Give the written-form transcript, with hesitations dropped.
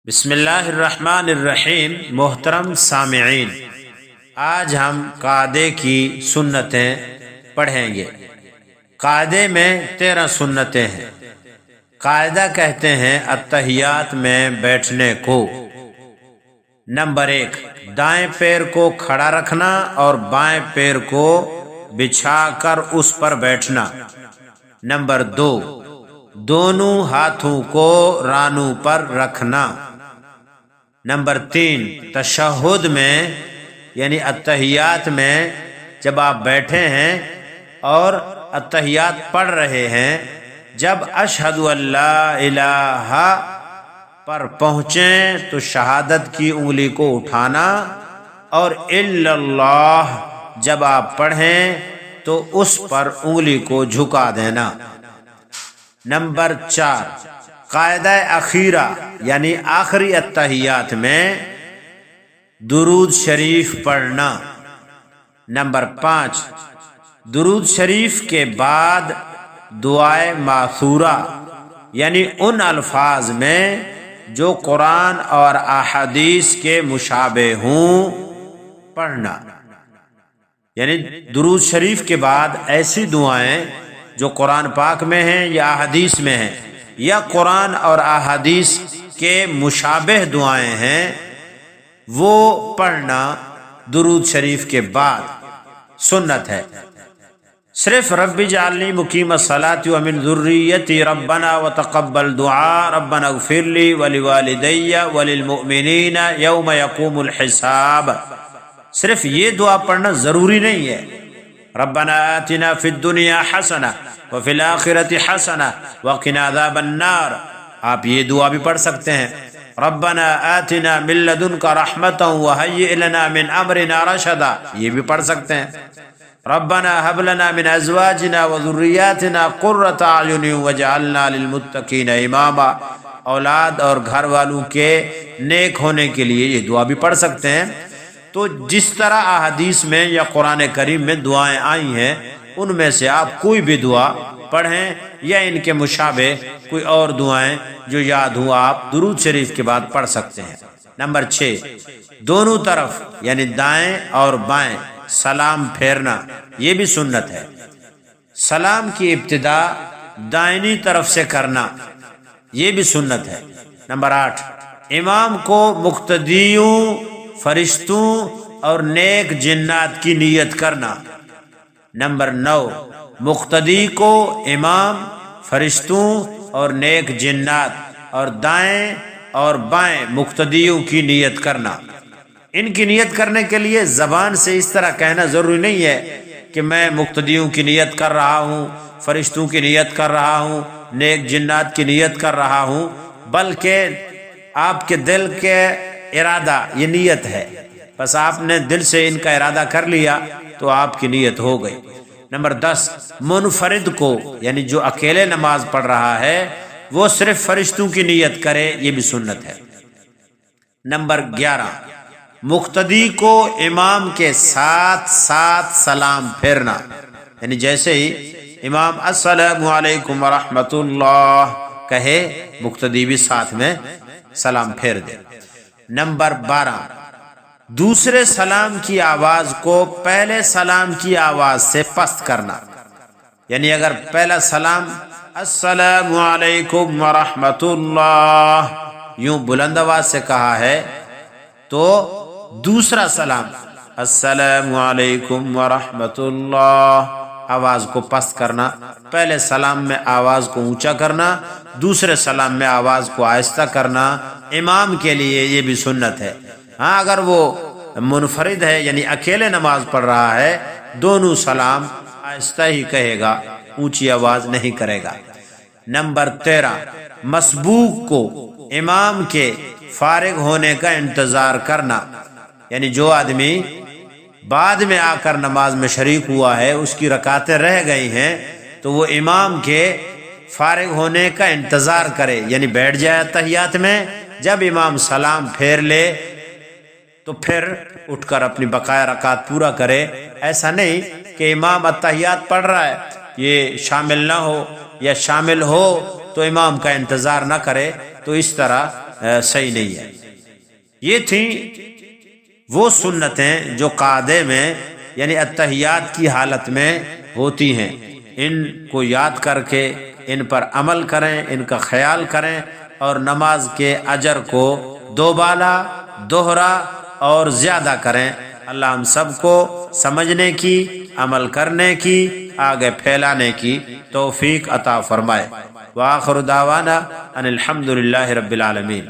بسم اللہ الرحمن الرحیم۔ محترم سامعین، آج ہم قاعدے کی سنتیں پڑھیں گے۔ قاعدے میں 13 سنتیں ہیں۔ قاعدہ کہتے ہیں اتحیات میں بیٹھنے کو۔ نمبر 1، دائیں پیر کو کھڑا رکھنا اور بائیں پیر کو بچھا کر اس پر بیٹھنا۔ نمبر 2، دونوں ہاتھوں کو رانوں پر رکھنا۔ نمبر 3، تشہد میں یعنی اتحیات میں جب آپ بیٹھے ہیں اور اتحیات پڑھ رہے ہیں، جب اشہد ان لا الہ پر پہنچیں تو شہادت کی انگلی کو اٹھانا، اور الا اللہ جب آپ پڑھیں تو اس پر انگلی کو جھکا دینا۔ نمبر 4، قاعدہ اخیرہ یعنی آخری اتحیات میں درود شریف پڑھنا۔ نمبر 5، درود شریف کے بعد دعائے ماثورہ یعنی ان الفاظ میں جو قرآن اور احادیث کے مشابہ ہوں پڑھنا۔ یعنی درود شریف کے بعد ایسی دعائیں جو قرآن پاک میں ہیں یا احادیث میں ہیں یا قرآن اور احادیث کے مشابہ دعائیں ہیں، وہ پڑھنا درود شریف کے بعد سنت ہے۔ صرف رب اجعلنی مقیم الصلاۃ ومن ذریتی ربنا وتقبل دعاء ربنا اغفر لی ولوالدی وللمؤمنین یوم یقوم الحساب، صرف یہ دعا پڑھنا ضروری نہیں ہے۔ ربنا آتنا فی الدنیا حسنہ وفی الآخرۃ حسنہ وقنا عذاب النار، آپ یہ دعا بھی پڑھ سکتے ہیں۔ ربنا آتنا من لدنک رحمۃ وہیئ لنا من امرنا رشدا، یہ بھی پڑھ سکتے ہیں۔ ربنا هب لنا من ازواجنا وذریاتنا قرۃ اعین واجعلنا للمتقین اماما، اولاد اور گھر والوں کے نیک ہونے کے لیے یہ دعا بھی پڑھ سکتے ہیں۔ تو جس طرح احادیث میں یا قرآن کریم میں دعائیں آئی ہیں، ان میں سے آپ کوئی بھی دعا پڑھیں یا ان کے مشابہ کوئی اور دعائیں جو یاد ہوں آپ درود شریف کے بعد پڑھ سکتے ہیں۔ نمبر 6، دونوں طرف یعنی دائیں اور بائیں سلام پھیرنا، یہ بھی سنت ہے۔ سلام کی ابتدا دائنی طرف سے کرنا، یہ بھی سنت ہے۔ نمبر 8، امام کو مقتدیوں، فرشتوں اور نیک جنات کی نیت کرنا۔ نمبر 9، مقتدی کو امام، فرشتوں اور نیک جنات اور دائیں اور بائیں مقتدیوں کی نیت کرنا۔ ان کی نیت کرنے کے لیے زبان سے اس طرح کہنا ضروری نہیں ہے کہ میں مقتدیوں کی نیت کر رہا ہوں، فرشتوں کی نیت کر رہا ہوں، نیک جنات کی نیت کر رہا ہوں، بلکہ آپ کے دل کے ارادہ یہ نیت ہے، بس آپ نے دل سے ان کا ارادہ کر لیا تو آپ کی نیت ہو گئی۔ نمبر 10، منفرد کو یعنی جو اکیلے نماز پڑھ رہا ہے وہ صرف فرشتوں کی نیت کرے، یہ بھی سنت ہے۔ نمبر 11، مقتدی کو امام کے ساتھ ساتھ سلام پھیرنا، یعنی جیسے ہی امام السلام علیکم ورحمۃ اللہ کہے، مقتدی بھی ساتھ میں سلام پھیر دے۔ نمبر 12، دوسرے سلام کی آواز کو پہلے سلام کی آواز سے پست کرنا، یعنی اگر پہلا سلام السلام علیکم ورحمۃ اللہ یوں بلند آواز سے کہا ہے تو دوسرا سلام السلام علیکم ورحمۃ اللہ آواز کو پست کرنا، پہلے سلام میں آواز کو اونچا کرنا، دوسرے سلام میں آواز کو آہستہ کرنا، امام کے لیے یہ بھی سنت ہے۔ ہاں اگر وہ منفرد ہے یعنی اکیلے نماز پڑھ رہا ہے، دونوں سلام آہستہ ہی کہے گا، اونچی آواز نہیں کرے گا۔ نمبر 13، مسبوق کو امام کے فارغ ہونے کا انتظار کرنا، یعنی جو آدمی بعد میں آ کر نماز میں شریک ہوا ہے، اس کی رکعتیں رہ گئی ہیں، تو وہ امام کے فارغ ہونے کا انتظار کرے، یعنی بیٹھ جائے اتحیات میں، جب امام سلام پھیر لے تو پھر اٹھ کر اپنی بقایا رکعت پورا کرے۔ ایسا نہیں کہ امام اتحیات پڑھ رہا ہے یہ شامل نہ ہو، یا شامل ہو تو امام کا انتظار نہ کرے، تو اس طرح صحیح نہیں ہے۔ یہ تھیں وہ سنتیں جو قعدے میں یعنی اتحیات کی حالت میں ہوتی ہیں، ان کو یاد کر کے ان پر عمل کریں، ان کا خیال کریں اور نماز کے اجر کو دوبالا دوہرا اور زیادہ کریں۔ اللہ ہم سب کو سمجھنے کی، عمل کرنے کی، آگے پھیلانے کی توفیق عطا فرمائے۔ وآخر دعوانا ان الحمد للہ رب العالمین۔